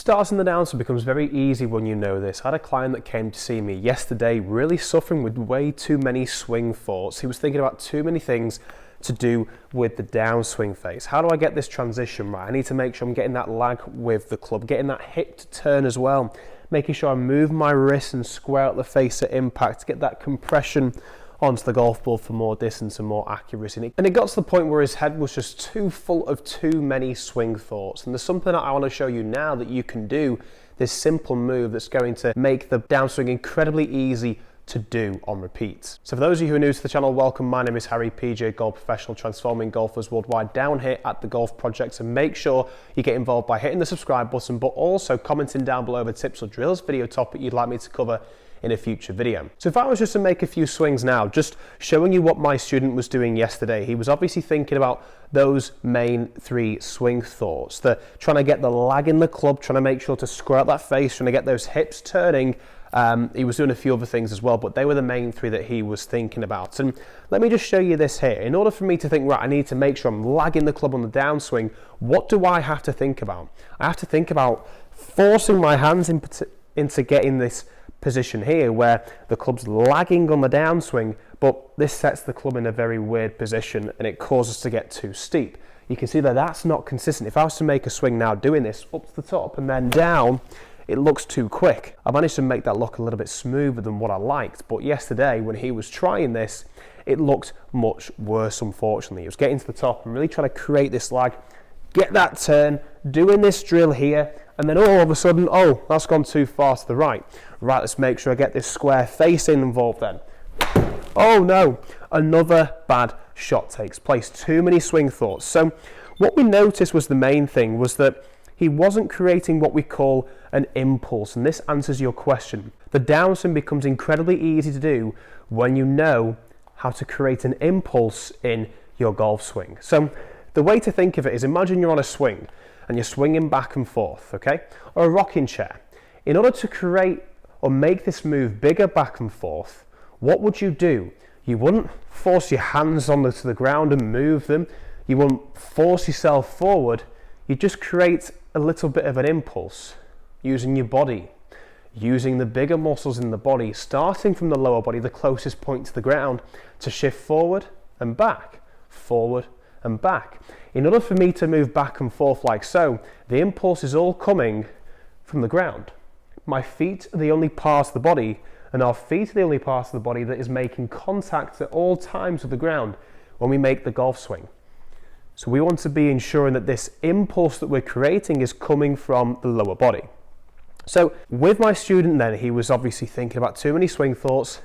starting the downswing becomes very easy when you know this. I had a client that came to see me yesterday really suffering with way too many swing thoughts. He was thinking about too many things to do with the downswing phase. How do I get this transition right? I need to make sure I'm getting that lag with the club, getting that hip to turn as well, making sure I move my wrist and square out the face at impact, get that compression onto the golf ball for more distance and more accuracy. And it got to the point where his head was just too full of too many swing thoughts. And there's something that I want to show you now that you can do, this simple move that's going to make the downswing incredibly easy to do on repeats. So for those of you who are new to the channel, welcome. My name is Harry, PGA Golf Professional, transforming golfers worldwide, down here at the Golf Project. So make sure you get involved by hitting the subscribe button, but also commenting down below the tips or drills video topic you'd like me to cover in a future video. So if I was just to make a few swings now, just showing you what my student was doing yesterday, he was obviously thinking about those main three swing thoughts. Trying to get the lag in the club, trying to make sure to square out that face, trying to get those hips turning. He was doing a few other things as well, but they were the main three that he was thinking about. And let me just show you this here. In order for me to think, right, I need to make sure I'm lagging the club on the downswing, what do I have to think about? I have to think about forcing my hands into getting this position here where the club's lagging on the downswing, but this sets the club in a very weird position and it causes to get too steep. You can see that that's not consistent. If I was to make a swing now doing this up to the top and then down, it looks too quick. I managed to make that look a little bit smoother than what I liked, but yesterday when he was trying this, it looked much worse, unfortunately. He was getting to the top and really trying to create this lag, get that turn, doing this drill here, and then all of a sudden, oh, that's gone too far to the right. Right, let's make sure I get this square face involved then. Oh no, another bad shot takes place. Too many swing thoughts. So what we noticed was the main thing was that he wasn't creating what we call an impulse, and this answers your question. The downswing becomes incredibly easy to do when you know how to create an impulse in your golf swing. So the way to think of it is, imagine you're on a swing and you're swinging back and forth, okay? Or a rocking chair. In order to create or make this move bigger back and forth, what would you do? You wouldn't force your hands onto the ground and move them. You wouldn't force yourself forward. You just create a little bit of an impulse using your body, using the bigger muscles in the body, starting from the lower body, the closest point to the ground, to shift forward and back, forward and back. In order for me to move back and forth like so, the impulse is all coming from the ground. My feet are the only part of the body, and our feet are the only part of the body that is making contact at all times with the ground when we make the golf swing. So we want to be ensuring that this impulse that we're creating is coming from the lower body. So with my student then, he was obviously thinking about too many swing thoughts,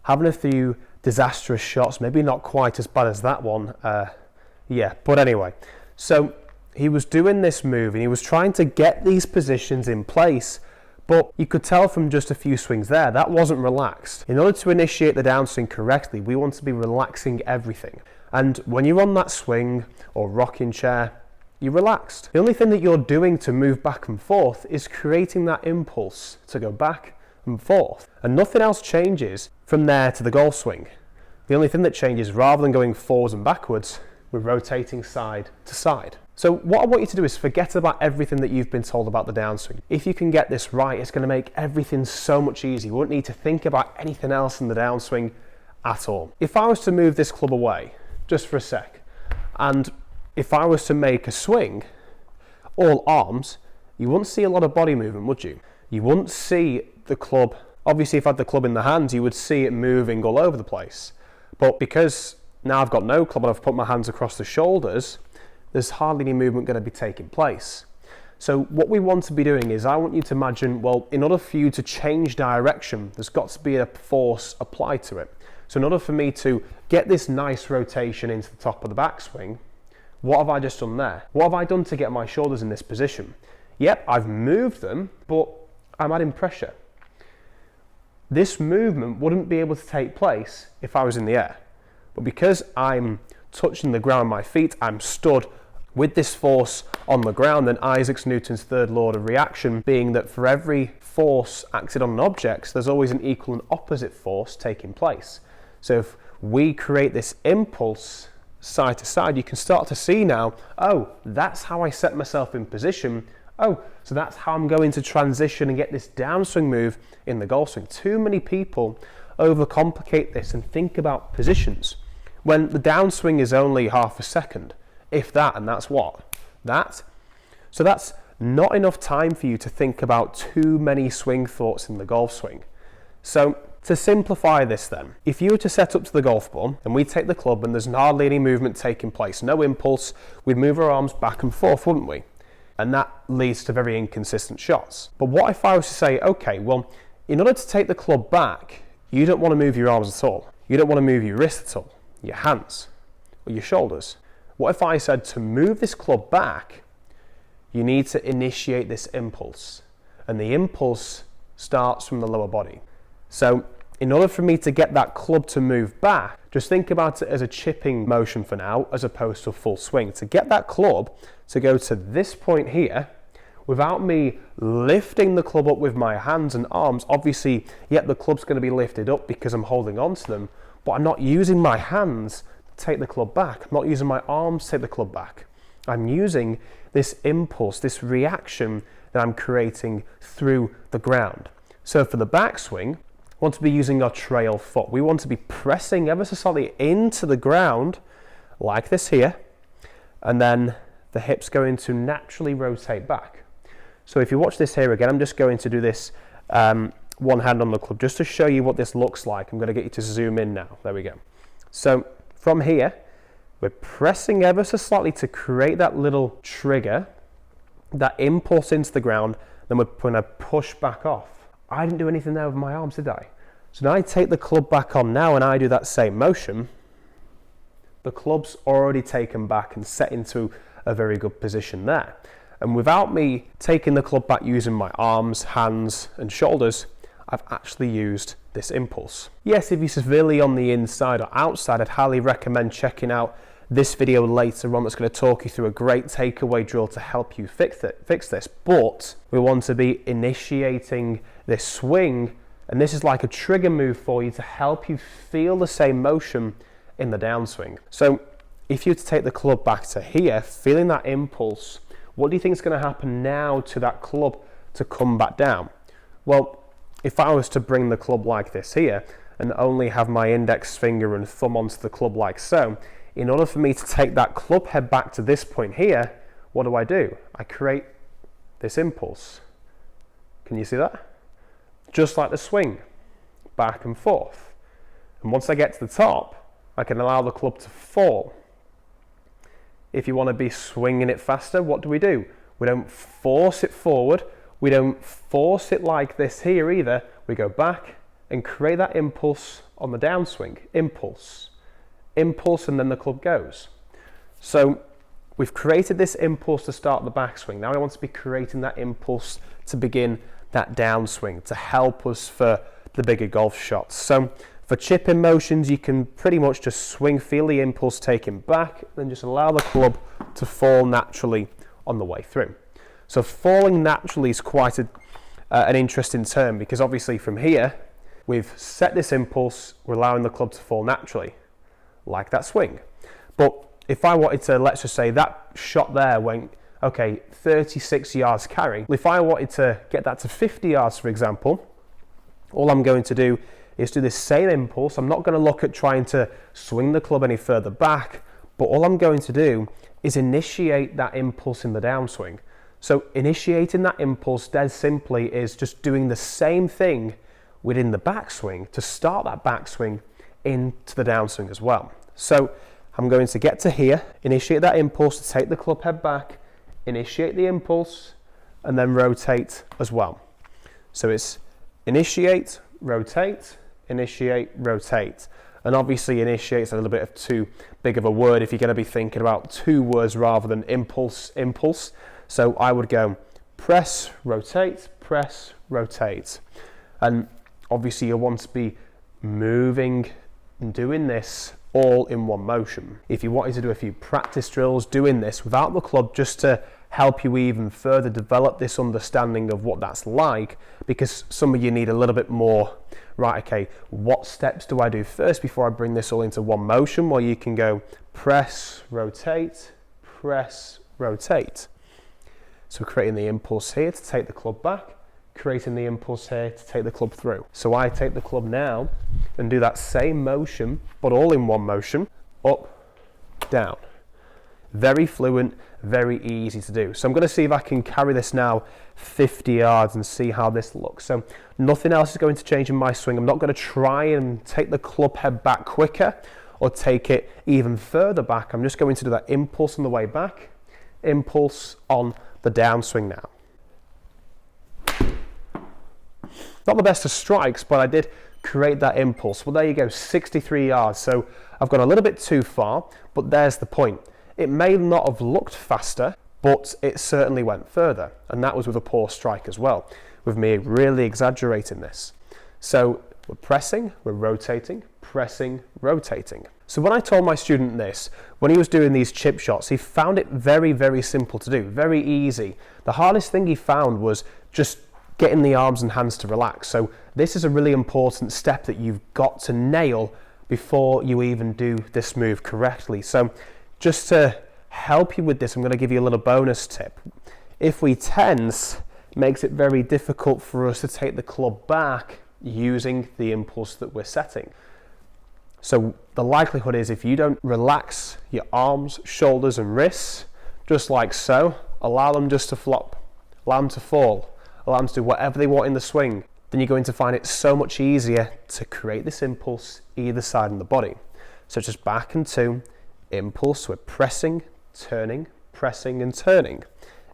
having a few disastrous shots, maybe not quite as bad as that one. But anyway, so he was doing this move and he was trying to get these positions in place, but you could tell from just a few swings there, that wasn't relaxed. In order to initiate the downswing correctly, we want to be relaxing everything. And when you're on that swing or rocking chair, you're relaxed. The only thing that you're doing to move back and forth is creating that impulse to go back and forth. And nothing else changes from there to the golf swing. The only thing that changes, rather than going forwards and backwards, we're rotating side to side. So what I want you to do is forget about everything that you've been told about the downswing. If you can get this right, it's going to make everything so much easier. You won't need to think about anything else in the downswing at all. If I was to move this club away, just for a sec, and if I was to make a swing, all arms, you wouldn't see a lot of body movement, would you? You wouldn't see the club. Obviously, if I had the club in the hands, you would see it moving all over the place. But because now I've got no club and I've put my hands across the shoulders, there's hardly any movement going to be taking place. So what we want to be doing is, I want you to imagine, well, in order for you to change direction, there's got to be a force applied to it. So in order for me to get this nice rotation into the top of the backswing, what have I just done there? What have I done to get my shoulders in this position? Yep, I've moved them, but I'm adding pressure. This movement wouldn't be able to take place if I was in the air. But because I'm touching the ground with my feet, I'm stood with this force on the ground, and Isaac Newton's third law of reaction being that for every force acted on an object, there's always an equal and opposite force taking place. So if we create this impulse side to side, you can start to see now, oh, that's how I set myself in position. Oh, so that's how I'm going to transition and get this downswing move in the golf swing. Too many people overcomplicate this and think about positions when the downswing is only half a second, if that, and that's what? That. So that's not enough time for you to think about too many swing thoughts in the golf swing. So to simplify this then, if you were to set up to the golf ball and we take the club and there's hardly any movement taking place, no impulse, we'd move our arms back and forth, wouldn't we? And that leads to very inconsistent shots. But what if I was to say, okay, well, in order to take the club back, you don't want to move your arms at all. You don't want to move your wrists at all, your hands, or your shoulders. What if I said to move this club back, you need to initiate this impulse, and the impulse starts from the lower body. So in order for me to get that club to move back, just think about it as a chipping motion for now, as opposed to a full swing. To get that club to go to this point here, without me lifting the club up with my hands and arms, obviously, yet the club's going to be lifted up because I'm holding on to them, but I'm not using my hands to take the club back. I'm not using my arms to take the club back. I'm using this impulse, this reaction that I'm creating through the ground. So for the backswing, we want to be using our trail foot. We want to be pressing ever so slightly into the ground, like this here, and then the hips going to naturally rotate back. So if you watch this here again, I'm just going to do this one hand on the club, just to show you what this looks like. I'm going to get you to zoom in now. There we go. So from here, we're pressing ever so slightly to create that little trigger, that impulse into the ground, then we're going to push back off. I didn't do anything there with my arms, did I? So now I take the club back on now and I do that same motion. The club's already taken back and set into a very good position there. And without me taking the club back using my arms, hands and shoulders, I've actually used this impulse. Yes, if you're severely on the inside or outside, I'd highly recommend checking out this video later on that's going to talk you through a great takeaway drill to help you fix this. But we want to be initiating this swing, and this is like a trigger move for you to help you feel the same motion in the downswing. So if you were to take the club back to here, feeling that impulse, what do you think is going to happen now to that club to come back down? Well, if I was to bring the club like this here and only have my index finger and thumb onto the club like so, in order for me to take that club head back to this point here, what do? I create this impulse. Can you see that? Just like the swing, back and forth. And once I get to the top, I can allow the club to fall. If you want to be swinging it faster, what do? We don't force it forward. We don't force it like this here either. We go back and create that impulse on the downswing. Impulse, and then the club goes. So we've created this impulse to start the backswing. Now I want to be creating that impulse to begin that downswing to help us for the bigger golf shots. So for chipping motions, you can pretty much just swing, feel the impulse taking back, then just allow the club to fall naturally on the way through. So falling naturally is quite an interesting term, because obviously from here, we've set this impulse, we're allowing the club to fall naturally, like that swing. But if I wanted to, let's just say that shot there went, okay, 36 yards carry. If I wanted to get that to 50 yards, for example, all I'm going to do is do this same impulse. I'm not going to look at trying to swing the club any further back, but all I'm going to do is initiate that impulse in the downswing. So initiating that impulse, dead simply, is just doing the same thing within the backswing to start that backswing into the downswing as well. So I'm going to get to here, initiate that impulse to take the club head back, initiate the impulse, and then rotate as well. So it's initiate, rotate, initiate, rotate. And obviously initiate is a little bit of too big of a word if you're going to be thinking about two words rather than impulse. So I would go press, rotate, and obviously you'll want to be moving and doing this all in one motion. If you wanted to do a few practice drills doing this without the club, just to help you even further develop this understanding of what that's like, because some of you need a little bit more, right, okay, what steps do I do first before I bring this all into one motion? Well, you can go press, rotate, So creating the impulse here to take the club back, creating the impulse here to take the club through. So I take the club now and do that same motion, but all in one motion, up, down. Very fluent, very easy to do. So I'm going to see if I can carry this now 50 yards and see how this looks. So nothing else is going to change in my swing. I'm not going to try and take the club head back quicker or take it even further back. I'm just going to do that impulse on the way back, impulse on the downswing now. Not the best of strikes, but I did create that impulse. Well, there you go, 63 yards. So I've gone a little bit too far, but there's the point. It may not have looked faster, but it certainly went further. And that was with a poor strike as well, with me really exaggerating this. So we're pressing, we're rotating, pressing, rotating. So when I told my student this, when he was doing these chip shots, he found it very, very simple to do, very easy. The hardest thing he found was just getting the arms and hands to relax. So this is a really important step that you've got to nail before you even do this move correctly. So just to help you with this, I'm going to give you a little bonus tip. If we tense, it makes it very difficult for us to take the club back using the impulse that we're setting. So the likelihood is if you don't relax your arms, shoulders and wrists, just like so, allow them just to flop, allow them to fall, allow them to do whatever they want in the swing, then you're going to find it so much easier to create this impulse either side of the body. So just back and two, impulse, we're pressing, turning, pressing and turning.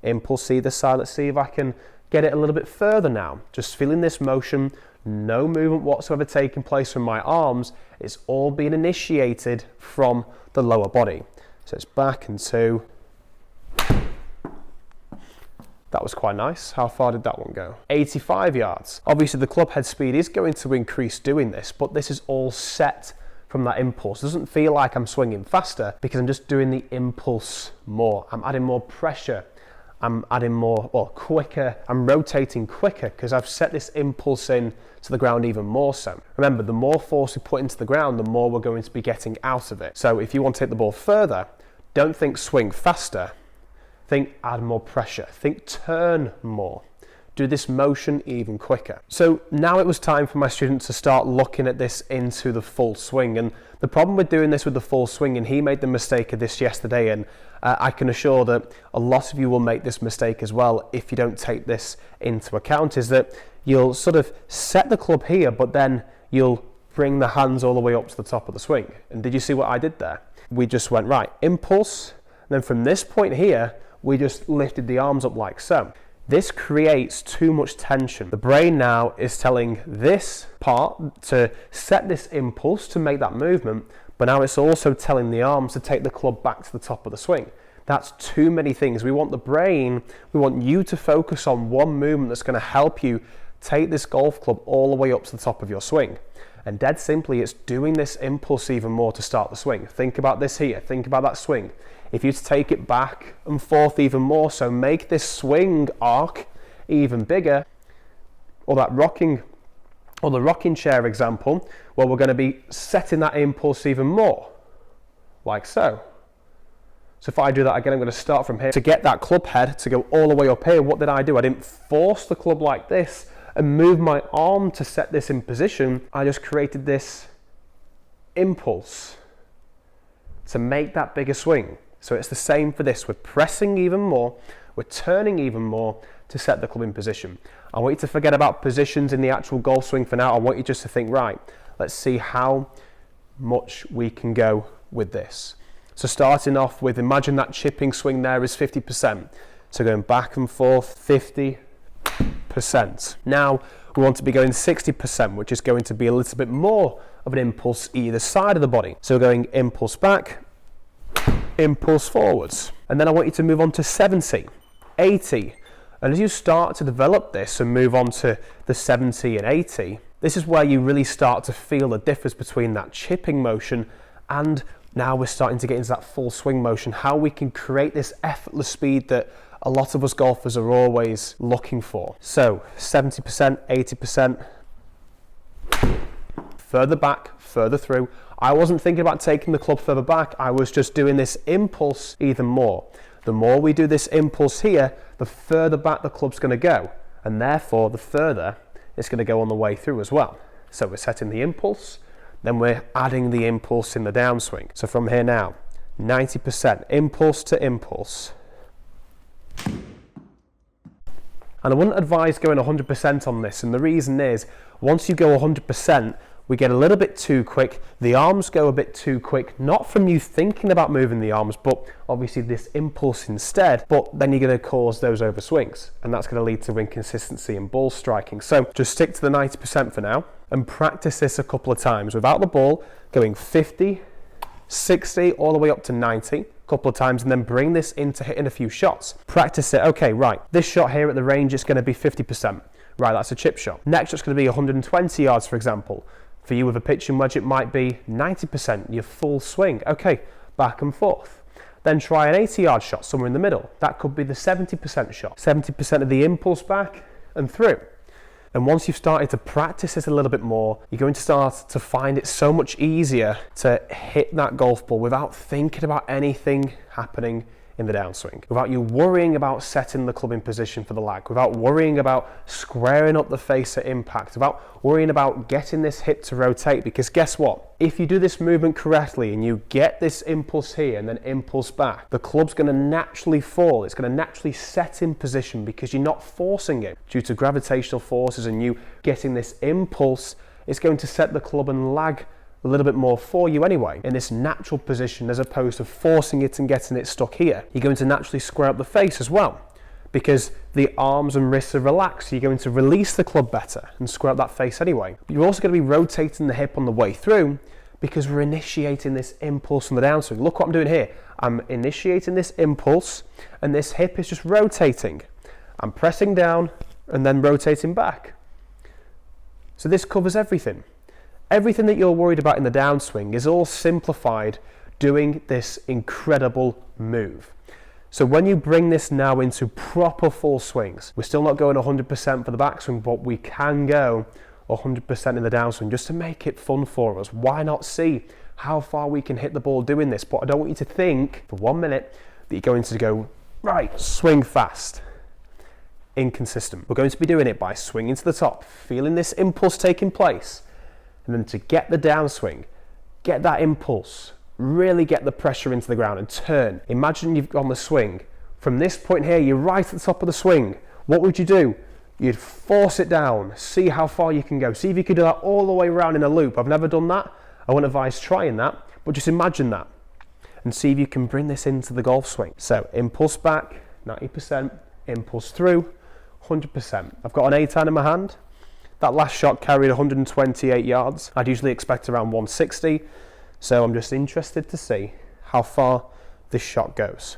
Impulse either side. Let's see if I can get it a little bit further now. Just feeling this motion, no movement whatsoever taking place from my arms. It's all being initiated from the lower body. So it's back and two. That was quite nice. How far did that one go? 85 yards. Obviously the club head speed is going to increase doing this, but this is all set from that impulse. It doesn't feel like I'm swinging faster because I'm just doing the impulse more. I'm adding more pressure. I'm adding more, well, quicker. I'm rotating quicker because I've set this impulse in to the ground even more so. Remember, the more force we put into the ground, the more we're going to be getting out of it. So if you want to hit the ball further, don't think swing faster. Think add more pressure. Think turn more. Do this motion even quicker. So now it was time for my students to start looking at this into the full swing. And the problem with doing this with the full swing, and he made the mistake of this yesterday, and I can assure that a lot of you will make this mistake as well if you don't take this into account, is that you'll sort of set the club here, but then you'll bring the hands all the way up to the top of the swing. And did you see what I did there? We just went right, impulse, and then from this point here, we just lifted the arms up like so. This creates too much tension. The brain now is telling this part to set this impulse to make that movement, but now it's also telling the arms to take the club back to the top of the swing. That's too many things. We want the brain, we want you to focus on one movement that's going to help you take this golf club all the way up to the top of your swing. And dead simply, it's doing this impulse even more to start the swing. Think about this here, think about that swing. If you take it back and forth even more, so make this swing arc even bigger, or that rocking, or the rocking chair example, well, we're going to be setting that impulse even more, like so. So if I do that again, I'm going to start from here. To get that club head to go all the way up here, what did I do? I didn't force the club like this and move my arm to set this in position. I just created this impulse to make that bigger swing. So it's the same for this. We're pressing even more, we're turning even more to set the club in position. I want you to forget about positions in the actual golf swing for now. I want you just to think, right, let's see how much we can go with this. So starting off with, imagine that chipping swing there is 50%. So going back and forth, 50%. Now we want to be going 60%, which is going to be a little bit more of an impulse either side of the body. So going impulse back, impulse forwards. And then I want you to move on to 70, 80. And as you start to develop this and move on to the 70 and 80, this is where you really start to feel the difference between that chipping motion and now we're starting to get into that full swing motion, how we can create this effortless speed that a lot of us golfers are always looking for. So 70%, 80%, further back, further through. I wasn't thinking about taking the club further back, I was just doing this impulse even more. The more we do this impulse here, the further back the club's going to go, and therefore the further it's going to go on the way through as well. So we're setting the impulse, then we're adding the impulse in the downswing. So from here now, 90% impulse to impulse. And I wouldn't advise going 100% on this, and the reason is, once you go 100%, we get a little bit too quick, the arms go a bit too quick, not from you thinking about moving the arms, but obviously this impulse instead, but then you're going to cause those overswings, and that's going to lead to inconsistency in ball striking. So just stick to the 90% for now, and practice this a couple of times without the ball, going 50, 60, all the way up to 90, a couple of times, and then bring this into hitting a few shots. Practice it. Okay, right, this shot here at the range, it's going to be 50%. Right, that's a chip shot. Next shot's going to be 120 yards, for example. For you with a pitching wedge, it might be 90%, your full swing. Okay, back and forth. Then try an 80-yard shot somewhere in the middle. That could be the 70% shot. 70% of the impulse back and through. And once you've started to practice this a little bit more, you're going to start to find it so much easier to hit that golf ball without thinking about anything happening in the downswing, without you worrying about setting the club in position for the lag, without worrying about squaring up the face at impact, without worrying about getting this hip to rotate. Because guess what? If you do this movement correctly and you get this impulse here and then impulse back, the club's going to naturally fall. It's going to naturally set in position because you're not forcing it. Due to gravitational forces and you getting this impulse, it's going to set the club and lag a little bit more for you anyway, in this natural position, as opposed to forcing it and getting it stuck here. You're going to naturally square up the face as well, because the arms and wrists are relaxed. You're going to release the club better and square up that face anyway. But you're also going to be rotating the hip on the way through, because we're initiating this impulse on the downswing. Look what I'm doing here. I'm initiating this impulse, and this hip is just rotating. I'm pressing down and then rotating back. So this covers everything. Everything that you're worried about in the downswing is all simplified doing this incredible move. So when you bring this now into proper full swings, we're still not going 100% for the backswing, but we can go 100% in the downswing just to make it fun for us. Why not see how far we can hit the ball doing this? But I don't want you to think for 1 minute that you're going to go, right, swing fast. Inconsistent. We're going to be doing it by swinging to the top, feeling this impulse taking place, and then to get the downswing, get that impulse, really get the pressure into the ground and turn. Imagine you've gone the swing. From this point here, you're right at the top of the swing. What would you do? You'd force it down, see how far you can go. See if you could do that all the way around in a loop. I've never done that. I wouldn't advise trying that, but just imagine that and see if you can bring this into the golf swing. So impulse back, 90%, impulse through, 100%. I've got an 8-iron in my hand. That last shot carried 128 yards. I'd usually expect around 160. So I'm just interested to see how far this shot goes.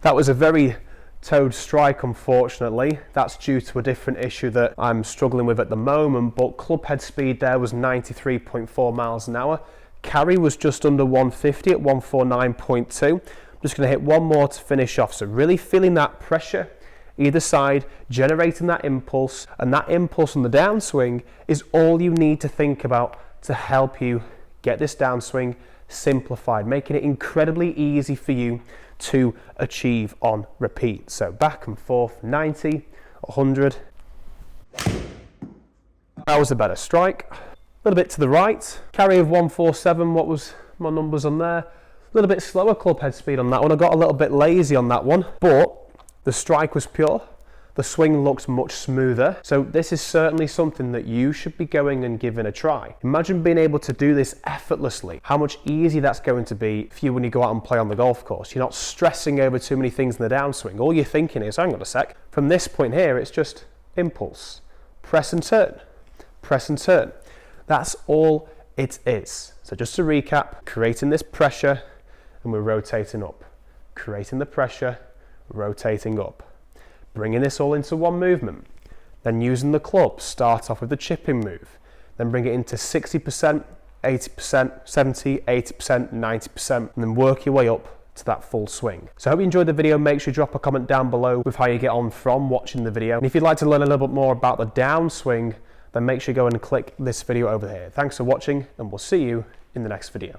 That was a very towed strike, unfortunately. That's due to a different issue that I'm struggling with at the moment, but club head speed there was 93.4 miles an hour. Carry was just under 150 at 149.2. I'm just going to hit one more to finish off. So really feeling that pressure either side, generating that impulse, and that impulse on the downswing is all you need to think about to help you get this downswing simplified, making it incredibly easy for you to achieve on repeat. So back and forth, 90, 100. That was a better strike. A little bit to the right. Carry of 147, what was my numbers on there? A little bit slower club head speed on that one. I got a little bit lazy on that one, but the strike was pure. The swing looks much smoother. So this is certainly something that you should be going and giving a try. Imagine being able to do this effortlessly. How much easier that's going to be for you when you go out and play on the golf course. You're not stressing over too many things in the downswing. All you're thinking is, hang on a sec, from this point here, it's just impulse. Press and turn. Press and turn. That's all it is. So just to recap, creating this pressure and we're rotating up. Creating the pressure, rotating up. Bringing this all into one movement. Then using the club, start off with the chipping move. Then bring it into 60%, 80%, 70, 80%, 90%, and then work your way up to that full swing. So I hope you enjoyed the video. Make sure you drop a comment down below with how you get on from watching the video. And if you'd like to learn a little bit more about the downswing, then make sure you go and click this video over here. Thanks for watching, and we'll see you in the next video.